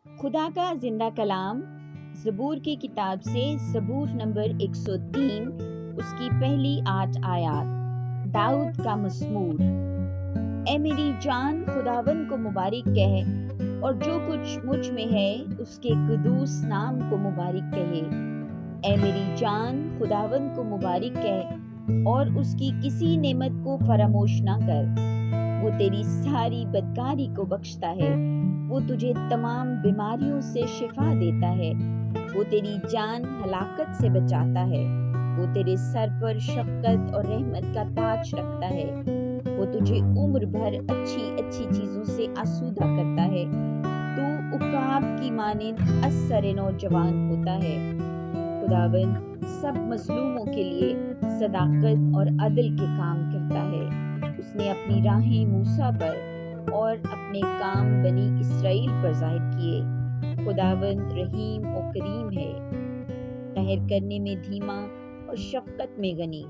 खुदा का जिंदा कलाम ज़बूर की किताब से ज़बूर नंबर 103 उसकी पहली 8 आयत। दाऊद का मज़मूर। ए मेरी जान खुदावन को मुबारक कह, और जो कुछ मुझ में है उसके कुदूस नाम को मुबारक कहे। ए मेरी जान खुदावन को मुबारक कह और उसकी किसी नेमत को फरामोश ना कर। वो तेरी सारी बदकारी को बख्शता है, वो तुझे तमाम बीमारियों से शिफा देता है, वो तेरी जान हलाकत से बचाता है, वो तेरे सर पर शफ़क़त और रहमत का ताज रखता है, वो तुझे उम्र भर अच्छी अच्छी चीज़ों से आसूदा करता है। तू उकाब की मानिंद असर नौजवान होता है। खुदावन सब मज़लूमों के लिए सदाकत और अदल के काम करता है। उसने अपनी राहें मूसा पर और अपने काम बनी इसराइल पर ज़ाहिर किए। खुदावंद रहीम और करीम है, कहर करने में धीमा और शफ़क़त में गनी।